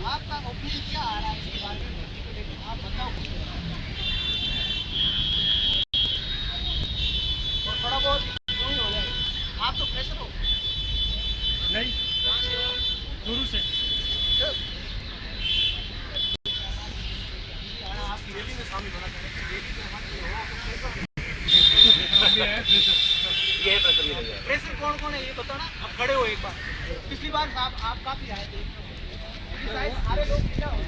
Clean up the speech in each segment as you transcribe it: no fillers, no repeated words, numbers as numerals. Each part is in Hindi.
आपका ओपिनियन क्या आ रहा है इसके बारे में, भर्ती को लेकर आप बताओ। और थोड़ा बहुत क्यों ही हो जाए, आप तो प्रेशर हो नहीं, शुरू से आपकी रैली में शामिल होना चाहिए। रैली में हमारे हो प्रेशर कौन कौन है ये बताओ ना। अब खड़े हो एक बार, पिछली बार आप काफी आए थे, सारे लोग क्या हो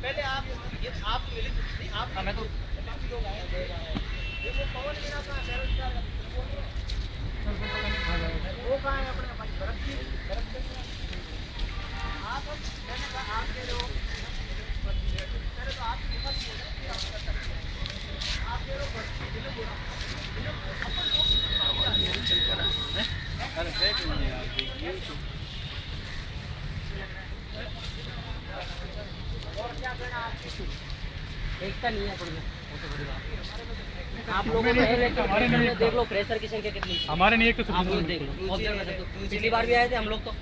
पहले आप ये आप मिले नहीं, आप मैं तो काफी लोग आए थे। ये वो पवन मीना का बेरोजगार वो कहाँ है अपने भाई भरत जी, आप मैंने कहा आप दे रहे हो पहले तो आप हिम्मत बोले आप दे रहे हो दिल्ली बोला अपन लोग और क्या कहना आपकी एकता नहीं है आप लोगों में देख लो प्रेशर की संख्या कितनी हमारे नहीं, एक तो आप लोग देख लो ऑब्जर्व कर सकते हो। पिछली बार भी आए थे हम लोग तो,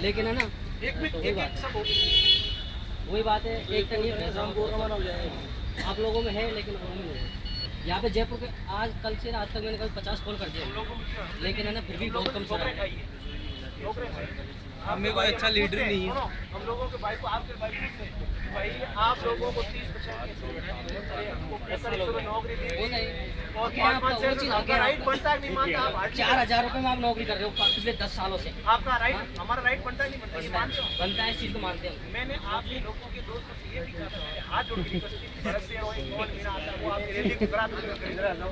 लेकिन है ना एक सब हो वही बात है, एकता नहीं है, आप लोगों में है लेकिन उनमें नहीं है। यहाँ पे जयपुर के आज कल से आज तक मैंने कभी 50 कॉल कर दिया, लेकिन है ना फिर भी बहुत कम सुना। हमें कोई अच्छा लीडर नहीं है। हम लोगों के भाई को आपके भाई भाई आप लोगों को 30% नौकरी दी और आपका राइट बनता है नहीं मानता आप 4000 रुपये में आप नौकरी कर रहे हो पिछले 10 सालों से। आपका राइट हमारा राइट बनता है नहीं बनता ये मानते हो। बनता है, इस चीज़ को मानते हैं। मैंने आपके लोगों के दोस्तों से ये भी कहा था, मैंने हाथ जोड़ के रिक्वेस्ट की भरत से और एक कौन मेरा आता है वो आपकी रैली को करा दो।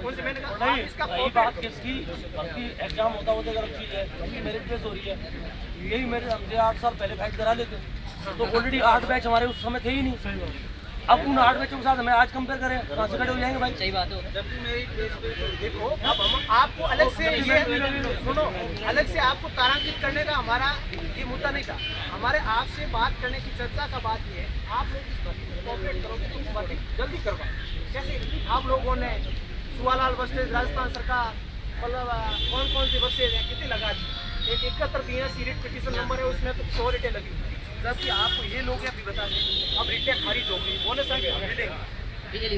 उनसे मैंने कहा आप इसका यही बात किसकी बाकी एग्जाम होता होता गलत चीज़ है, अभी मेरिट बेस हो रही है। यही मेरे हमसे 8 साल पहले बैच करा लेते तो ऑलरेडी 8 बैच हमारे उस समय थे ही नहीं। अब उन 8 बैचों के साथ हमें आज कंपेयर करें कहाँ से खड़े हो जाएंगे भाई। सही बात है। जब भी मेरी देखो अब हम आपको अलग से ये सुनो, अलग से आपको तारांकित करने का हमारा ये मुद्दा नहीं था। हमारे आपसे बात करने की चर्चा का बात ये है आप लोग इस बात कोऑपरेट करोगे तो इस बात जल्दी करवाओ। जैसे आप लोगों ने सुवालाल बसेज राजस्थान सरकार मतलब कौन कौन सी बसेज हैं कितनी लगा दी, एक 71 रिट पिटीशन नंबर है उसमें तो 100 रिटें लगी, जबकि आपको ये लोग अभी बता दें अब रिटें खारिज हो गई, बोनस आगे मिलेंगे ये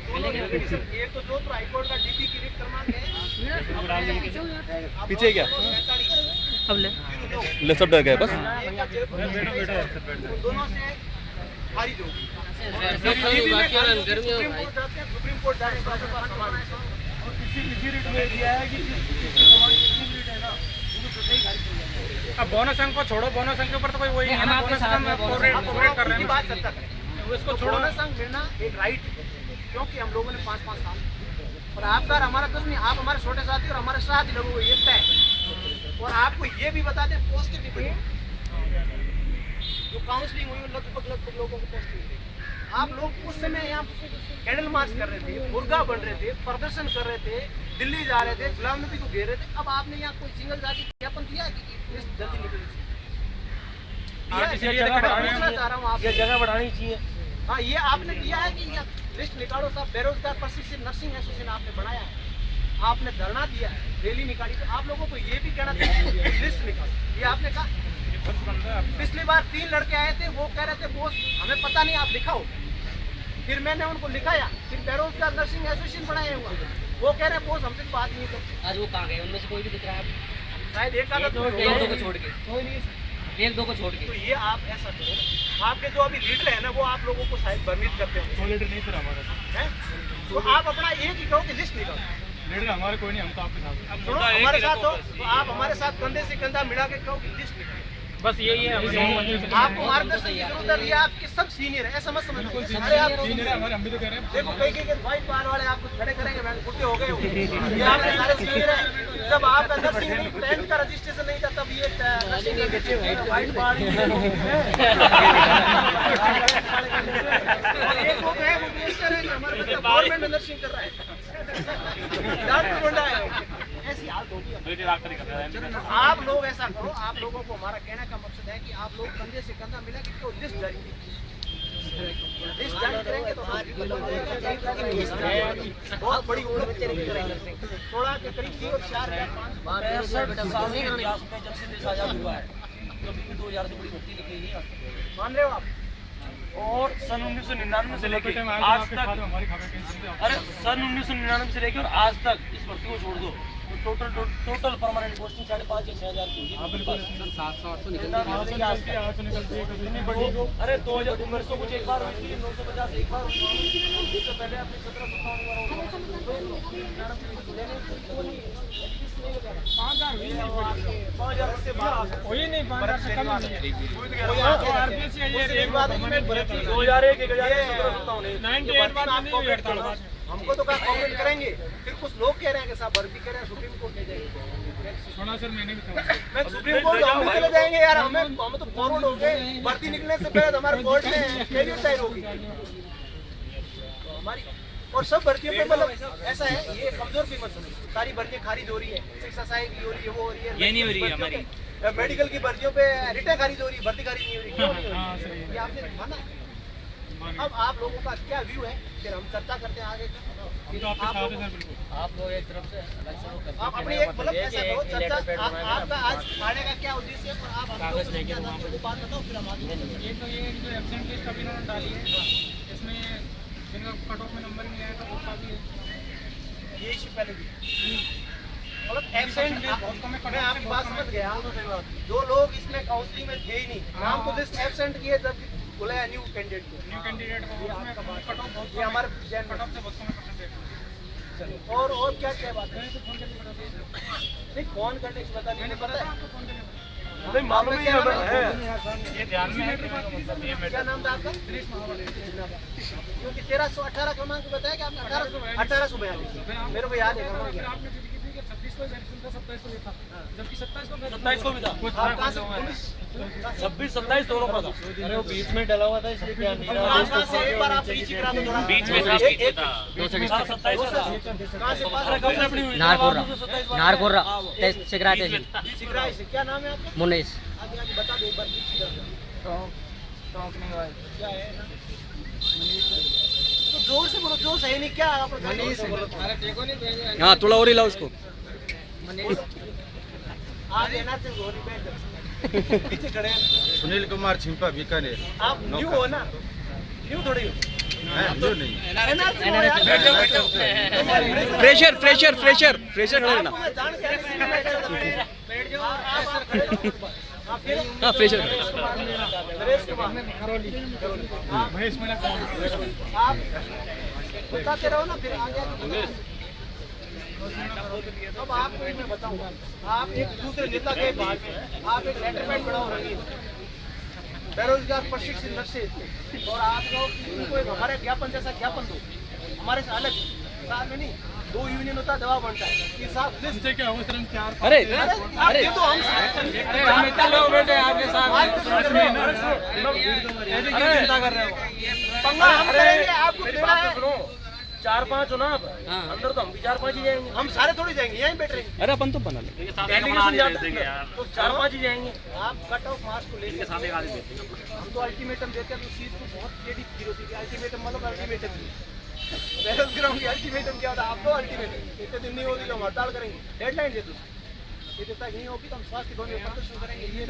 दोनों एक तो जो हाईकोर्ट का डीपी की रिट क्रमांक है पीछे क्या अब ले सब डर गए बस। दोनों से खारिज होगी। सुप्रीम कोर्ट जाने के बाद और इसी रिट में दिया है कि अब बोनस अंक को छोड़ो, बोनस अंक के ऊपर तो कोई वही है ना, बोनस अंक कोऑपरेट कर रहे हैं बात चर्चा करें इसको छोड़ो। बोनस अंक मिलना एक राइट है क्योंकि हम लोगों ने 5-5 साल और आपका हमारा कुछ नहीं, आप हमारे छोटे साथी और हमारे साथ ही लोगों को एकता है। और आपको ये भी बता दें पॉजिटिव डिबेट जो काउंसलिंग हुई लगभग लोगों को पॉजिटिव, आप लोग उस समय यहाँ कैंडल मार्च कर रहे थे, मुर्गा बन रहे थे, प्रदर्शन कर रहे थे, दिल्ली जा रहे थे, गुलाम नबी को घेर रहे थे। अब आपने यहाँ कोई सिंगल जाति ज्ञापन दिया कि लिस्ट जल्दी निकली जगह बढ़ानी चाहिए। हाँ ये आपने दिया है कि लिस्ट निकालो साहब, बेरोजगार प्रशिक्षित नर्सिंग एसोसिएशन आपने बनाया है, आपने धरना दिया है, रैली निकाली, तो आप लोगों को ये भी कहना चाहिए लिस्ट निकालो। ये आपने कहा पिछली बार 3 लड़के आए थे वो कह रहे थे बोस हमें पता नहीं आप लिखाओ, फिर मैंने उनको लिखाया, फिर बेरोजगार नर्सिंग एसोसिएशन बनाया हुआ वो कह रहे बोस हमसे बात नहीं तो आज वो कहाँ गए, उनमें से कोई भी दिख रहा है शायद एक आधा तो एक दो को छोड़ के, एक दो को छोड़ के। तो ये आप ऐसा करो, आपके जो अभी लीडर है ना वो आप लोगों को शायद भ्रमित करते हैं, लीडर नहीं सर हमारा हैं तो आप अपना एक ही कहो कि लिस्ट निकालो। लीडर हमारे कोई नहीं, हम तो आपके साथ। अब सुनो हमारे साथ हो तो आप हमारे साथ कंधे से कंधा मिला के कहो कि लिस्ट निकालो। बस यही है आपको मार्गदर्शन की जरूरत है, ये आपके सब सीनियर है ऐसा मत समझो। अरे आप सीनियर है हमारे, हम भी तो कह रहे हैं। देखो कई भाई पार वाले आपको खड़े करेंगे, मैं बुढ़े हो गए हो, ये आपके सारे सीनियर है। जब आपका नर्सिंग 10 का रजिस्ट्रेशन नहीं था तब ये नर्सिंग वाइट पार एक वो है वो मिनिस्टर है हमारे बच्चा गवर्नमेंट में नर्सिंग कर रहा है, डॉक्टर बन रहा है, ऐसी हालत होगी। आप लोग ऐसा करो, आप लोगों को हमारा कहने का मकसद है कि आप लोग कंधे से कंधा मिला कि क्यों लिस्ट जारी कीजिए। लिस्ट जारी करेंगे तो बहुत बड़ी उड़प थोड़ा के करीब 3 4 5 साल के इतिहास में जब से देश आजाद हुआ है कभी भी 2000 से बड़ी भर्ती निकली नहीं आज तक। मान रहे हो आप? और सन 1999 से लेके आज तक, अरे सन 1999 से लेके और आज तक इस भर्ती को छोड़ दो तो टोटल परमानेंट पोस्टिंग 5,500 या 6,000 की होगी। अरे 2000 कुछ एक बार हुई थी, 950 एक बार हुई थी, इससे पहले आपने 5,000 से वही नहीं 5,000 से कम नहीं है। 2001 हमको तो कहा कॉमेंट करेंगे, फिर कुछ लोग कह रहे हैं कि साहब भर्ती करें, सुप्रीम कोर्ट ले जाएंगे। सुना सर मैंने भी मैं सुप्रीम कोर्ट हम भी चले जाएंगे यार, हम तो फॉरवर्ड हो गए। भर्ती निकलने से पहले तो हमारे कोर्ट में कैरियर टाइम होगी हमारी, और सब भर्तियों पे मतलब ऐसा है, ये कमजोर भी मत समझो, सारी भर्तियां खारिज हो रही है, शिक्षा सहायक की हो रही है, वो हो रही है, ये नहीं हो रही है हमारी। मेडिकल की भर्तियों पे रिटें खारिज हो रही है, भर्ती खारिज नहीं हो रही, क्यों नहीं हो रही? ये आपने माना। अब आप लोगों का क्या व्यू है, फिर हम चर्चा करते हैं आगे की। आप लोग एक तरफ से आप अपनी एक मतलब ऐसा करो चर्चा, आपका आज आने का क्या उद्देश्य है, और आप हमको क्या जानते हो वो बात बताओ, फिर हम आगे बढ़ेंगे। ये तो ये जो एब्सेंट लिस्ट अभी इन्होंने डाली है, इसमें जिनका कट ऑफ में नंबर नहीं आया था वो काफी है। ये इश्यू पहले भी मतलब एब्सेंट, मैं आपकी बात समझ गया। जो लोग इसमें काउंसलिंग में थे ही नहीं, नाम तो लिस्ट एब्सेंट की है, जब बुलाया न्यू कैंडिडेट को, न्यू कैंडिडेट को उसमें कट ऑफ बहुत ये हमारे कट ऑफ से बहुत कम परसेंटेज। और क्या क्या बात है, नहीं फोन करने से पता नहीं पता है, नहीं मालूम ही है। ये ध्यान में क्या नाम था आपका? क्योंकि 1318 क्रमांक बताया कि आपने 1842 मेरे को याद है। आपने 26 को 27 को लिखा, जबकि 27 को भी था, आप कहाँ से 26 27 दोनों का था। अरे वो बीच में डला हुआ था इसलिए क्या नहीं कहाँ से एक बार आप रीच करा दो थोड़ा बीच में कहाँ से पास रखा अपनी नारकोरा सिगरा सिगराई से। क्या नाम है आपका? मुनीस आगे आगे बता दो एक बार क्या है। तो जोर से बोलो, जोर से है नहीं क्या आप? हाँ थोड़ा और हिला उसको। आज एनआर से गोरी बैठ पीछे खड़े हैं। सुनील कुमार छिंपा बीकानेर। आप न्यू हो ना? न्यू थोड़ी हो। जो नहीं एनआर से हो यार। फ्रेशर फ्रेशर फ्रेशर फ्रेशर खड़ा रहना। आपको मैं जान के बैठ जाओ। आप खड़े हो। आप फिर हाँ फ्रेशर नरेश कुमार आप बताते रहो ना, फिर आगे अब आपको मैं बताऊंगा। आप एक दूसरे नेता के बाद आप एक लेटर पैड बनाओ रंगीन, बेरोजगार प्रशिक्षित नक्शे, और आप लोग उनको एक हमारे ज्ञापन जैसा ज्ञापन दो, हमारे से अलग साथ में नहीं। 2 यूनियन होता है, दबाव बनता है कि साहब लिस्ट से क्या हो सर, हम 4 अरे आप दे दो, हम चिंता कर रहे हो पंगा हम करेंगे, आपको देना है। 4-5 हो ना आप, अंदर तो हम भी 4-5 ही जाएंगे। हम सारे थोड़ी जाएंगे, यहीं बैठ रहेंगे। अरे अपन तो बना लेंगे। डेलीगेशन जाते हैं तो 4-5 ही जाएंगे। आप कट ऑफ मार्क्स को लेकर हम तो अल्टीमेटम देते हैं, तो चीज को बहुत क्रिएटिव फील होती है। अल्टीमेटम मतलब अल्टीमेटम बेरोजगारों की अल्टीमेटम क्या होता है? आप तो अल्टीमेटम इतने दिन नहीं होगी तो हम हड़ताल करेंगे, डेडलाइन दे दो। ये तक नहीं होगी तो हम स्वास्थ्य भवन में प्रदर्शन करेंगे, ये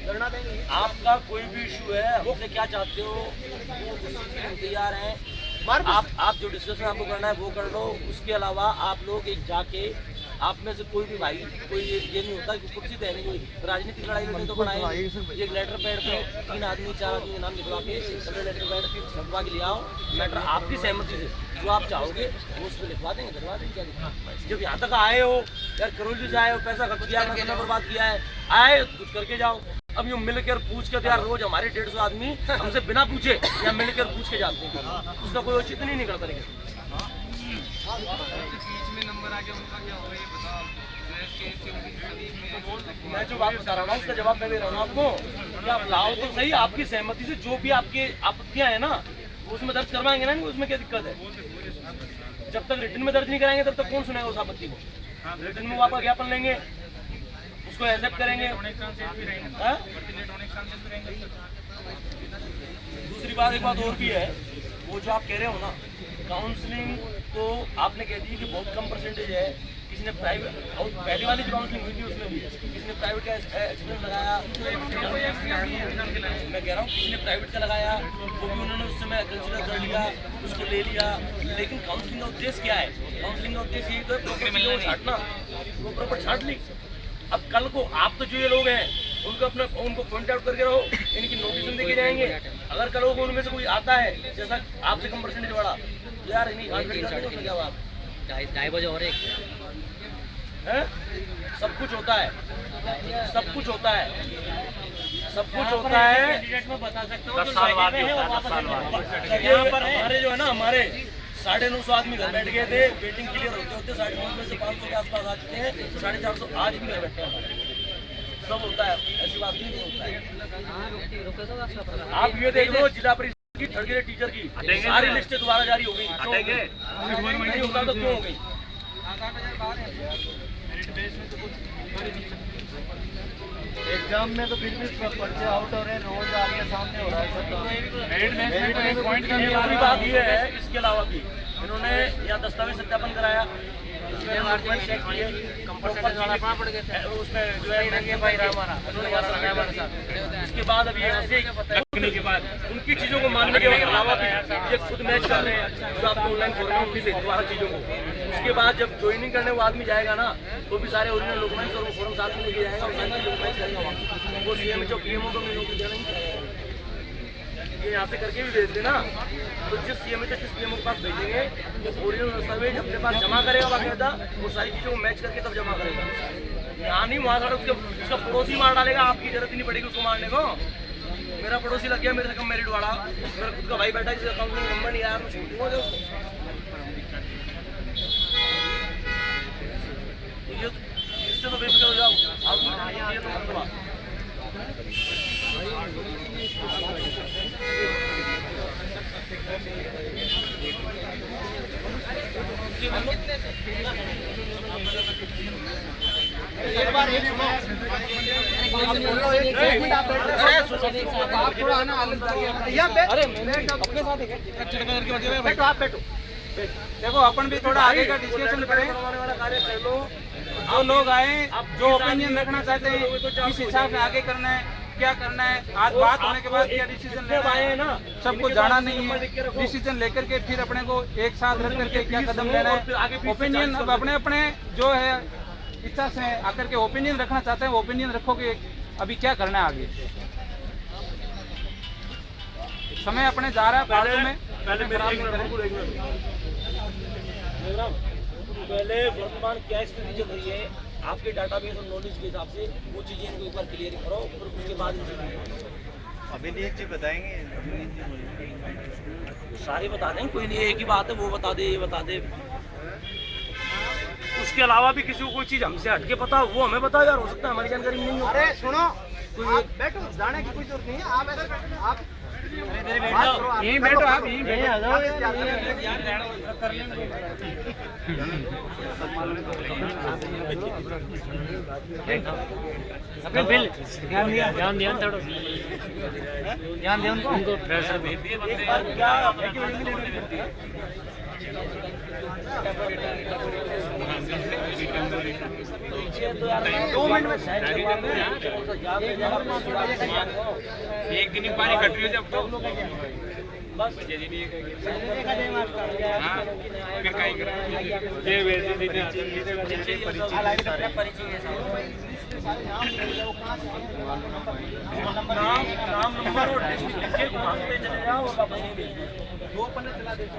धरना देंगे। आपका कोई भी इशू है, हमसे क्या चाहते हो, वो तैयार हैं। आप जो डिस्कशन आपको करना है वो कर लो। उसके अलावा आप लोग एक जाके, आप में से कोई भी भाई, कोई ये नहीं होता कि कुर्सी देने कोई राजनीतिक लड़ाई लड़े तो बनाए। एक लेटर पैड पे 3 आदमी 4 आदमी के नाम लिखवा के लेटर पैड छपवा के ले आओ। मैटर आपकी सहमति से जो आप चाहोगे वो उस पर लिखवा देंगे, करवा देंगे। क्या जब यहाँ तक आए हो यार, करौली से आए हो, पैसा खर्च किया, समय बर्बाद किया है, आए तो कुछ करके जाओ। अब यूँ मिलकर पूछ के तो यार रोज हमारे 150 आदमी हमसे बिना पूछे या मिलकर पूछ के जाते हैं, उसका कोई औचित्य नहीं निकलता। लेकिन मैं जो बात बता रहा हूँ उसका जवाब मैं दे रहा हूँ आपको कि आप लाओ तो सही, आपकी सहमति से जो भी आपके आपत्तियां हैं ना उसमें दर्ज करवाएंगे ना, उसमें क्या दिक्कत है? जब तक रिटर्न में दर्ज नहीं कराएंगे तब तक कौन सुनेगा उस आपत्ति को? रिटर्न में वो आपका ज्ञापन लेंगे, उसको एक्सेप्ट करेंगे। दूसरी बात एक बात और भी है, वो जो आप कह रहे हो ना काउंसलिंग, तो आपने कह दी कि बहुत कम परसेंटेज है, किसी ने प्राइवेट, और पहली वाली जो काउंसलिंग हुई थी उसमें भी किसी ने प्राइवेट का एक्सपीरियंस लगाया, मैं कह रहा हूँ किसी ने प्राइवेट का लगाया, वो भी उन्होंने उस समय कंसिडर कर लिया, उसको ले लिया। लेकिन काउंसलिंग का उद्देश्य क्या है? काउंसलिंग का उद्देश्य ये तो छाटना, वो प्रॉपर छाट ली। अब कल को आप तो जो ये लोग हैं उनको पॉइंट आउट करके रहो, इनकी नोटिस देके जाएंगे। अगर कल को उनमें से कोई आता है जैसा आपसे कम परसेंटेज वाला, तो यार नहीं क्या बात, 2:30 बजे और एक है? सब कुछ होता है, सब कुछ होता है, सब कुछ होता है। बता सकते हो 10 साल बाद हमारे जो है ना, हमारे 950 आदमी घर बैठ गए थे, वेटिंग क्लियर होते होते 950 में से 500 के आसपास आ चुके हैं, 450 आज भी घर बैठे हैं। सब होता है, ऐसी बात नहीं होता है। आप ये देख लो, जिला परिषद की थर्ड ग्रेड टीचर की सारी लिस्टें दोबारा जारी हो गई, नहीं होता तो क्यों हो गई? एग्जाम में तो फिर भी पर्चे आउट हो रहे हैं, रोज आपके सामने हो रहा है सब। दूसरी बात ये है, इसके अलावा भी इन्होंने यहाँ दस्तावेज सत्यापन कराया, उसमें जो है उसके बाद अभी यहाँ से रखने के बाद उनकी चीज़ों को मानने के अलावा भी ये खुद मैच कर रहे हैं, जो आपको ऑनलाइन खोल रहे हैं उनकी दोबारा चीज़ों को। उसके बाद जब ज्वाइनिंग करने वो आदमी जाएगा ना, तो भी सारे ओरिजिनल डॉक्यूमेंट्स और फॉर्म साथ में लेके जाएगा और सारी चीज़ों को मैच करेगा। वो CMHO PMO को मिलोगे नहीं, ये यहाँ से करके भी भेज देना, तो जिस CMHO जिस PMO के पास भेजेंगे वो ओरिजिनल दस्तावेज अपने पास जमा करेगा बाकायदा, वो सारी चीज़ों को मैच करके तब जमा करेगा। यहाँ नहीं, वहाँ सारा उसका पड़ोसी मार डालेगा, आपकी जरूरत ही नहीं पड़ेगी उसको मारने को। मेरा पड़ोसी लग गया मेरे से कम मेरिट वाला, मेरा खुद का भाई बैठा जिसका काउंसलिंग नंबर नहीं आया, मैं छूट दूंगा जो इससे तो बेफिक्र हो जाओ। ये तो मतलब एक बार एक सुनो, आप थोड़ा आना अलग यहाँ पे, अरे अपने साथ बैठो, आप बैठो। देखो अपन भी थोड़ा आगे का डिस्कशन करें, जो लोग आए जो ओपिनियन रखना चाहते हैं किस हिसाब से आगे करना है, क्या करना है, आज बात होने के बाद क्या डिसीजन लेना है सबको जाना नहीं है। डिसीजन लेकर के फिर अपने को एक साथ रख करके क्या कदम लेना है, ओपिनियन अब अपने अपने जो है इच्छा से आकर के ओपिनियन रखना चाहते हैं, ओपिनियन रखोगे। अभी क्या करना है आगे, समय अपने जा रहा है फालतू में। पहले वर्तमान क्या स्थिति चल रही है आपके डाटाबेस और नॉलेज के हिसाब से, वो चीजें इनको एक बार क्लियर करो, और उसके बाद अभिनीत जी बताएंगे, सारे बता दें, कोई नहीं एक ही बात है, वो बता दे, ये बता दे। उसके अलावा भी किसी को कोई चीज हमसे हटके पता हो वो हमें बताओ यार, हो सकता है हमारी जानकारी में नहीं हो। अरे सुनो, आप बैठो, जाने की कोई जरूरत नहीं है, आप ऐसे आप यहीं बैठो, आप यहीं बैठो। बिल ध्यान दिया थोड़ा, ध्यान दिया उनको प्रेशर भेज दिए बंदे। 2 मिनट में एक दिन ही पानी कट रही है जब तो बस फिर कहीं ये वैसे सीधे नाम नंबर और डिस्ट्रिक्ट लिख के भागते चले जाओ और वापस नहीं भेज दो। 2 पन्ने चला देते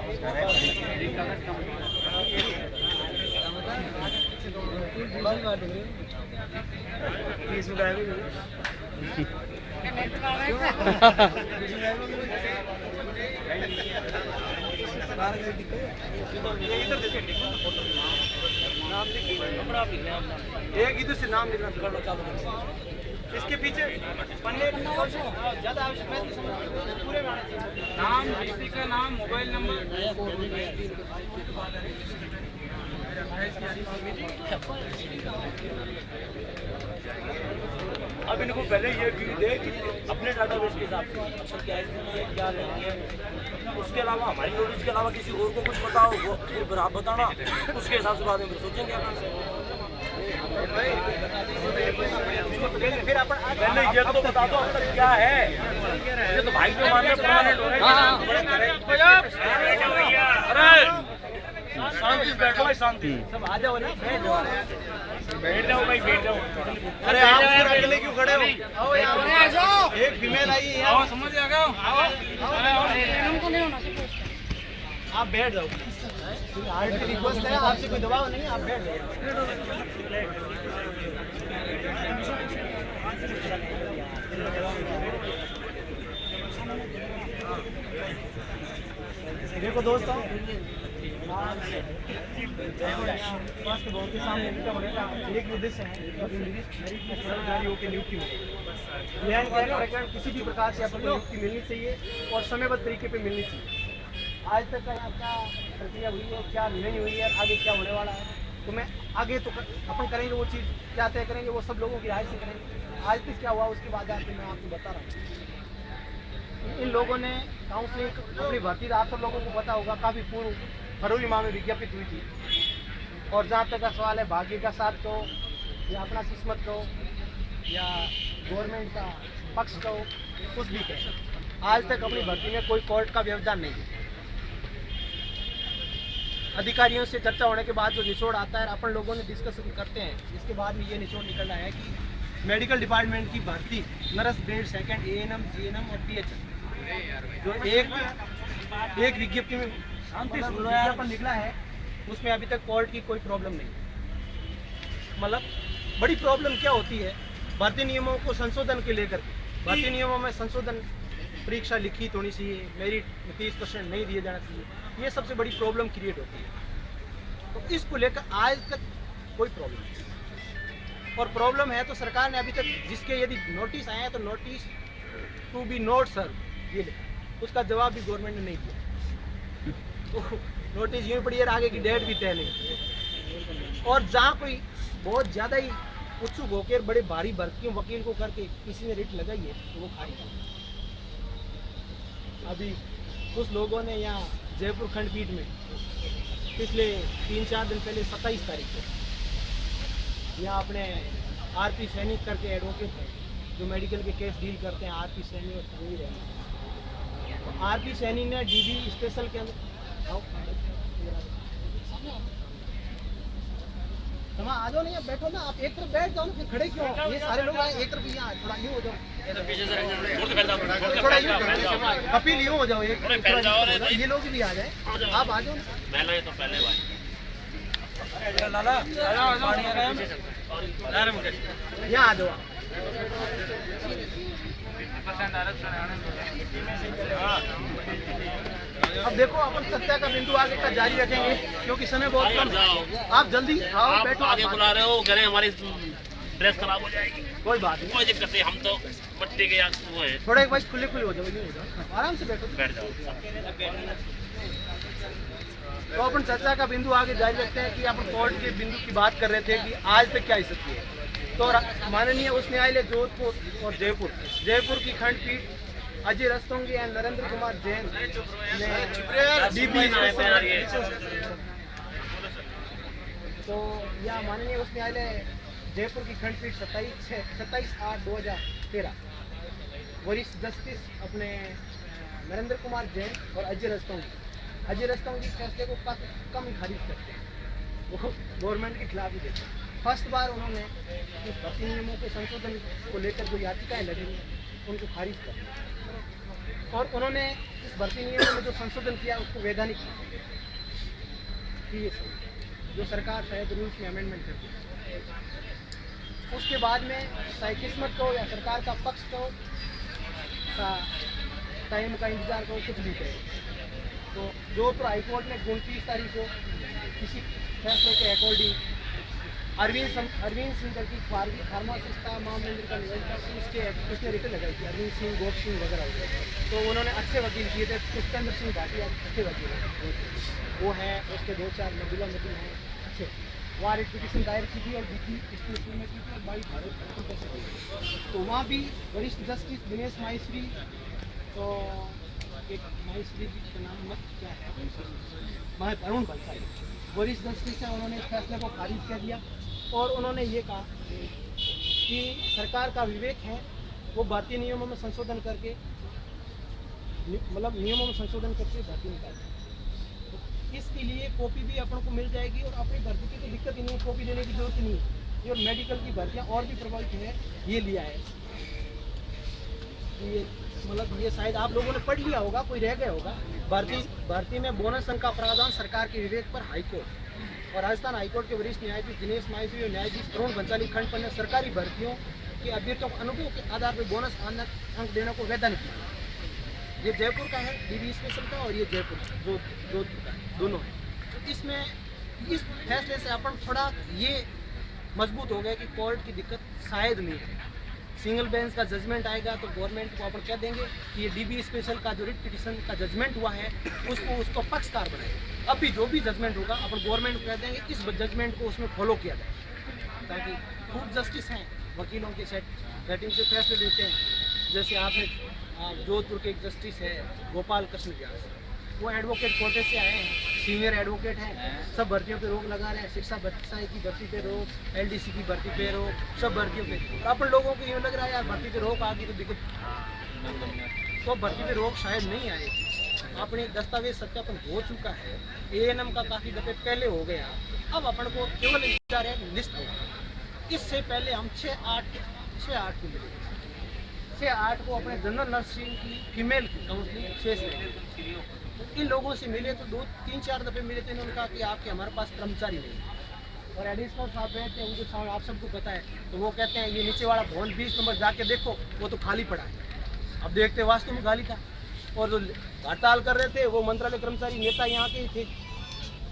एक इधर से नाम लिखना इसके पीछे पन्ने ज्यादा आवश्यक है, पूरे में आना चाहिए। नाम, डिस्ट्रिक्ट का नाम, मोबाइल नंबर। अब आप इनको पहले ये फीड दे कि अपने डाटाबेस के हिसाब से अफसर क्या है क्या नहीं है, उसके अलावा हमारी नॉलेज के अलावा किसी और को कुछ पता हो वो फिर आप बताना, उसके हिसाब से बाद में फिर सोचेंगे फिर अपन पहले ये तो बता दो अब तक क्या है, ये तो भाई जो मान रहे परमानेंट हो रहे हैं। अरे शांति बैठो भाई, शांति सब आ जाओ ना, बैठ जाओ भाई, बैठ जाओ। अरे आप फिर अकेले क्यों खड़े हो? आओ यहाँ आ जाओ, एक फीमेल आई है यहाँ। समझ आ गया। आप बैठ जाओ, आर्ट की रिक्वेस्ट है, आपसे कोई दबाव नहीं है, आप बैठ जाओ। देखो दोस्तों, स्वास्थ्य भवन के सामने एक उद्देश्य है कर्मचारियों की नियुक्ति में प्रकरण किसी भी प्रकार से आपको नियुक्ति मिलनी चाहिए और समयबद्ध तरीके पे मिलनी चाहिए। आज तक का क्या प्रक्रिया हुई है, क्या नहीं हुई है, आगे क्या होने वाला है, तो मैं आगे तो अपन करेंगे वो चीज़ क्या तय करेंगे, वो सब लोगों की राय से करेंगे। आज तक क्या हुआ उसके बाद आपको मैं आपको बता रहा हूँ। इन लोगों ने काउंसलिंग अपनी भर्ती, आप सब लोगों को पता होगा, काफ़ी पूर्व फरवरी माह में विज्ञापित हुई थी। और जहाँ तक का सवाल है भाग्य का साथ कहो या अपना किस्मत कहो या गवर्नमेंट का पक्ष कहो, कुछ भी कहो, आज तक अपनी भर्ती में कोई कोर्ट का व्यवधान नहीं है। अधिकारियों से चर्चा होने के बाद जो निचोड़ आता है, अपन लोगों ने डिस्कशन करते हैं, इसके बाद में ये निचोड़ निकल रहा है कि मेडिकल डिपार्टमेंट की भर्ती nurse grade second ANM GNM और PHM जो एक विज्ञप्ति में विज्ञापन निकला है, उसमें अभी तक कोर्ट की कोई प्रॉब्लम नहीं। मतलब बड़ी प्रॉब्लम क्या होती है, भर्ती नियमों को संशोधन के लेकर भर्ती नियमों में संशोधन, परीक्षा लिखित होनी चाहिए, मेरिट में 30% नहीं दिए जाना चाहिए, ये सबसे बड़ी प्रॉब्लम क्रिएट होती है। तो इसको लेकर आज तक कोई प्रॉब्लम नहीं, और प्रॉब्लम है तो सरकार ने अभी तक जिसके यदि नोटिस आए हैं तो नोटिस टू बी नोट सर्व ये लिखा, उसका जवाब भी गवर्नमेंट ने नहीं दिया। तो नोटिस यूँ पड़ी है, आगे की डेट भी तय नहीं। और जहाँ कोई बहुत ज़्यादा ही उत्सुक होकर बड़े भारी भर्तियों वकील को करके किसी ने रिट लगाई है तो वो खारिज। अभी कुछ लोगों ने यहाँ जयपुर खंडपीठ में पिछले 3-4 दिन पहले 27 तारीख को यहाँ अपने RP सैनी करके एडवोकेट हैं जो मेडिकल के केस डील करते हैं, RP सैनी और समीर है। तो RP सैनी ने DB स्पेशल के अंदर आ जाओ, नहीं आप बैठो ना, आप एक तरफ बैठ जाओ ना, फिर खड़े क्यों हो? ये सारे लोग आए एक तरफ, यहाँ थोड़ा यूँ हो जाओ, थोड़ा यूँ कपिल यूँ हो जाओ, एक ये लोग भी आ जाए, आप आ जाओ ना। तो पहले यहाँ आ जाओ। अब देखो अपन सत्या का बिंदु आगे का जारी रखेंगे क्योंकि समय बहुत कम है। आप जल्दी आओ, बैठो। आगे बुला रहे हो, कह रहे हैं हमारी ड्रेस खराब हो जाएगी। कोई बात नहीं, कोई दिक्कत नहीं, हम तो बट्टी के यार वो है। थोड़ा एक बार खुले हो जाओ, यूँ हो जाओ, आराम से बैठो, बैठ जाओ। तो अपन चर्चा का बिंदु आगे जारी रखते हैं कि अपन कोर्ट के बिंदु की बात कर रहे थे कि आज तक क्या स्थिति है। तो माननीय उच्च न्यायालय जोधपुर और जयपुर की खंडपीठ अजय रस्तोगी एंड नरेंद्र कुमार जैन ने DB तो यह माननीय उच्च न्यायालय जयपुर की खंडपीठ 27/8/2013 वरिष्ठ जस्टिस अपने नरेंद्र कुमार जैन और अजय रस्तोगी फैसले को काफ़ी कम ही खारिज करते हैं, वो गवर्नमेंट के खिलाफ ही देते हैं। फर्स्ट बार उन्होंने इस भर्ती नियमों के संशोधन को लेकर जो याचिकाएं लगी उनको खारिज कर दिया और उन्होंने इस भर्ती नियमों में जो संशोधन किया उसको वैधानिक किया, जो सरकार शायद रूल्स में अमेंडमेंट करती है। उसके बाद में चाहे किस्मत कहो या सरकार का पक्ष कहो, टाइम का इंतजार करो, कुछ भी कहो, तो जोधपुर हाईकोर्ट ने 29 तारीख को किसी फैसले के अकॉर्डिंग अरविंद सिंह की फार्मासिस्ट मामले का निवेदन उसने रिटर्न लगाई थी। अरविंद सिंह, गोप सिंह वगैरह, तो उन्होंने अच्छे वकील किए थे, पुष्पेंद्र सिंह घाटी अच्छे वकील हैं। वो है, उसके 2-4 मदुला मदुल हैं अच्छे, वहाँ रिट पिटीशन दायर की थी और बीती इसकी स्कूल में की थी और 22 भारत कैसे की। तो वहाँ भी वरिष्ठ जस्टिस दिनेश माहेश्वरी, तो एक माहेश्वरी जी का नाम मत क्या है, अरुण भंसाली वरिष्ठ जस्टिस है, उन्होंने इस फैसले को खारिज कर दिया और उन्होंने ये कहा कि सरकार का विवेक है वो भारतीय नियमों में संशोधन करके, मतलब नियमों में संशोधन करके भर्ती निकाले। तो इसके लिए कॉपी भी अपन को मिल जाएगी और अपनी भर्ती की तो दिक्कत ही नहीं है, कॉपी देने की जरूरत नहीं है। ये और मेडिकल की भर्तियाँ और भी प्रभावित है, ये लिया है। ये मतलब ये शायद आप लोगों ने पढ़ लिया होगा, कोई रह गया होगा। भर्ती में बोनस अंक का प्रावधान सरकार के विवेक पर हाईकोर्ट और राजस्थान हाईकोर्ट के वरिष्ठ न्यायाधीश दिनेश माहेश्वरी और न्यायाधीश अरुण भंसाली खंडपीठ ने सरकारी भर्तियों के अभ्यर्थियों को अनुभव के आधार पर बोनस अंक देने को वैधानिक किया। ये जयपुर का है डीबी स्पेशल का और ये जयपुर जोधपुर का है, दोनों है। तो इसमें इस फैसले से अपन थोड़ा ये मजबूत हो गया कि कोर्ट की दिक्कत शायद नहीं है। सिंगल बेंच का जजमेंट आएगा तो गवर्नमेंट को अपन कह देंगे कि ये डीबी स्पेशल का जो रिट पिटीशन का जजमेंट हुआ है उसको पक्षकार बनाएगा। अभी जो भी जजमेंट होगा अपन गवर्नमेंट को कह देंगे इस जजमेंट को उसमें फॉलो किया जाए, ताकि खूब जस्टिस हैं वकीलों के सेटिंग से फैसले देते हैं। जैसे आपने जोधपुर के एक जस्टिस है गोपाल कृष्ण व्यास, वो एडवोकेट कोटे से आए हैं, सीनियर एडवोकेट हैं, सब भर्तियों पे रोक लगा रहे हैं, शिक्षा की भर्ती पे रोक, एलडीसी की भर्ती पे रोक, सब भर्तियों पे। और अपन लोगों को यूँ लग रहा है यार भर्ती पे रोक आ गई तो दिक्कत, तो भर्ती पे रोक शायद नहीं आएगी। अपने दस्तावेज सत्यापन हो चुका है, एएनएम का काफ़ी दफे पहले हो गया, अब अपन को केवल इंतजार है लिस्ट होगा। इससे पहले हम 6-8 को मिले, 6-8 को अपने जनरल नर्सिंग की फीमेल की काउंसलिंग 6 से इन लोगों से मिले तो 2-3-4 दफ़े मिले थे। इन्होंने कहा कि आपके हमारे पास कर्मचारी नहीं और एडिशनल साहब बैठते हैं, उनके सामने आप सबको पता है, तो वो कहते हैं ये नीचे वाला भवन 20 नंबर जाके देखो वो तो खाली पड़ा है। अब देखते वास्तव में खाली था और जो हड़ताल कर रहे थे वो मंत्रालय कर्मचारी नेता यहाँ के ही थे।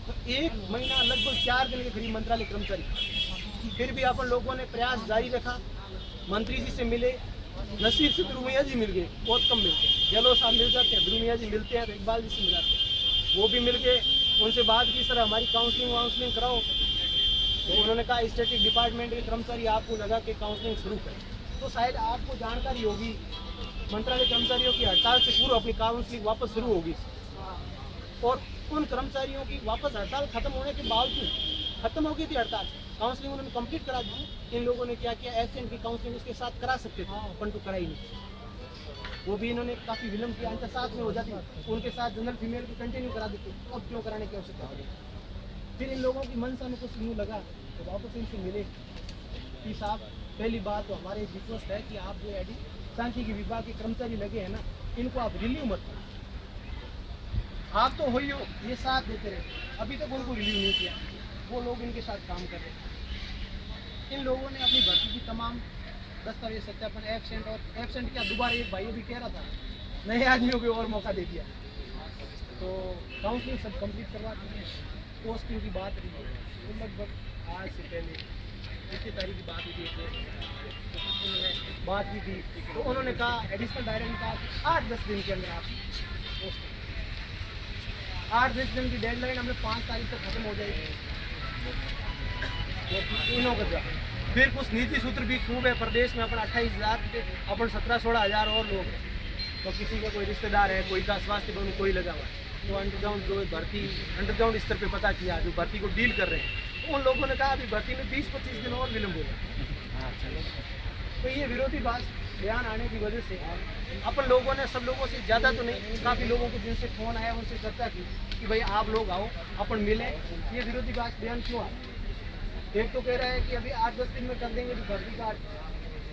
तो 1 महीना लगभग 4 दिन के करीब मंत्रालय कर्मचारी, फिर भी अपन लोगों ने प्रयास जारी रखा। मंत्री जी से मिले, नसीब से ध्रुमिया जी मिल गए, बहुत कम मिलते हैं, गहलोत साहब मिल जाते हैं, ध्रुमिया जी मिलते हैं, इकबाल जी से मिलाते हैं, वो भी मिल गए। उनसे बात की सर हमारी काउंसलिंग कराओ, तो उन्होंने कहा स्टैटिक डिपार्टमेंट के कर्मचारी आपको लगा के काउंसलिंग शुरू करें। तो शायद आपको जानकारी होगी मंत्रालय कर्मचारियों की हड़ताल से पूर्व अपनी काउंसलिंग वापस शुरू होगी और उन कर्मचारियों की वापस हड़ताल खत्म होने के बावजूद खत्म हो गई थी हड़ताल, काउंसलिंग उन्होंने कंप्लीट करा दी। इन लोगों ने क्या किया, एशियन की काउंसलिंग उसके साथ करा सकते थे परंतु कराई नहीं, वो भी इन्होंने काफ़ी विलम्ब किया, अंतर साथ में हो जाती, उनके साथ जनरल फीमेल को कंटिन्यू करा देते, अब क्यों कराने की आवश्यकता होगी। फिर इन लोगों की मनसा में कुछ यूँ लगा तो वापस इनसे मिले कि साहब पहली बात तो हमारे रिक्वेस्ट है कि आप जो सांख्यिकी विभाग के कर्मचारी लगे हैं ना, इनको आप रिलीव मत करो। आप तो हो ये साथ देते रहे, अभी तक उनको रिलीव नहीं किया, वो लोग इनके साथ काम कर रहे हैं। इन लोगों ने अपनी भर्ती की तमाम दस्तावेज सत्यापन एब्सेंट क्या, दोबारा एक भाई भी कह रहा था नए आदमियों को और मौका दे दिया, तो काउंसलिंग सब कंप्लीट करवा दी है। पोस्टिंग की बात रही है तो लगभग आज से पहले 21 तारीख की बात हुई थी, बात भी थी, तो उन्होंने कहा एडिशनल डायरेक्टर ने कहा 8-10 दिन के अंदर आप पोस्ट, 8-10 दिन की डेडलाइन हमें 5 तारीख तक खत्म हो जाएगी। तीनों का फिर कुछ नीति सूत्र भी खूब है प्रदेश में, अपन 28,000 के अपन 17-16 हज़ार और लोग हैं, तो किसी का कोई रिश्तेदार है, कोई का स्वास्थ्य भवन कोई लगा हुआ है, तो अंडरग्राउंड जो भर्ती अंडरग्राउंड स्तर पे पता किया जो भर्ती को डील कर रहे हैं, तो उन लोगों ने कहा अभी भर्ती में 20-25 दिन और विलम्ब होगा। तो ये विरोधी बात बयान आने की वजह से अपन लोगों ने सब लोगों से ज़्यादा तो नहीं, काफ़ी लोगों को जिनसे फ़ोन आया उनसे चर्चा की कि भाई आप लोग आओ अपन मिले, ये विरोधी बात बयान क्यों आया। एक तो कह रहा है कि अभी 8-10 दिन में कर देंगे, तो भर्ती का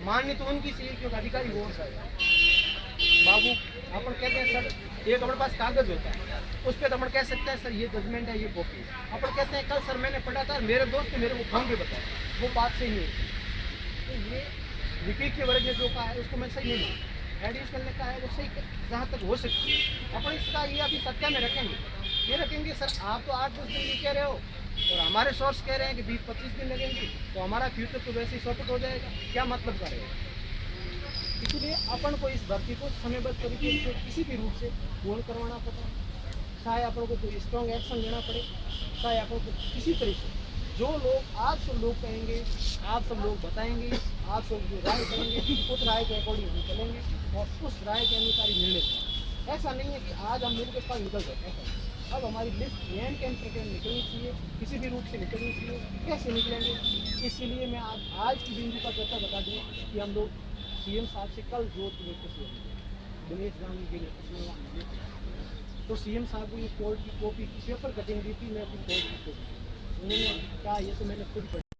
मान्य तो उनकी चाहिए क्योंकि अधिकारी वो बाबू अपन कहते हैं सर एक अपने पास कागज़ होता है उस पर तो अपन कह सकते हैं सर ये जजमेंट है, ये कॉपी है। अपन कहते हैं कल सर मैंने पढ़ा था, मेरे दोस्त ने मेरे को फोन पे बताया, वो बात सही नहीं है। तो ये विपी के वर्ग ने जो कहा है उसको मैं सही नहीं मानता, एडिशनल ने कहा है वो सही जहाँ तक हो सकती है। अपन इसका ये अभी सत्या में रखेंगे, ये रखेंगे सर आप तो 8-10 दिन ये कह रहे हो और हमारे सोर्स कह रहे हैं कि 20-25 दिन लगेंगे, तो हमारा फ्यूचर तो वैसे ही सॉर्ट हो जाएगा, क्या मतलब का रहेगा। इसलिए अपन को इस भर्ती को समयबद्ध तरीके से किसी भी रूप से पूर्ण करवाना पड़ता है। चाहे आप लोगों को कोई स्ट्रॉन्ग एक्शन लेना पड़े, चाहे आप लोगों को किसी तरह से जो लोग आप सब लोग कहेंगे, आप सब लोग बताएंगे, आप सब जो राय करेंगे उस राय के अकॉर्डिंग हम चलेंगे और उस राय के अनुसार ही निर्णय लेंगे। ऐसा नहीं है कि आज हम मिल के कल निकल जाए, ऐसा नहीं। अब हमारी लिस्ट एन के निकलनी चाहिए, किसी भी रूट से निकलनी चाहिए। कैसे निकलेंगे, इसीलिए मैं आज की बिंदु का चर्चा बता दूँ कि हम लोग सीएम साहब से कल जोधपुर में दिनेश गांधी जी ने तो सीएम साहब को ये कोर्ट की कॉपी पेपर कटिंग दी थी, मैं अपनी कोर्ट की कॉपी उन्होंने कहा ये तो मैंने खुद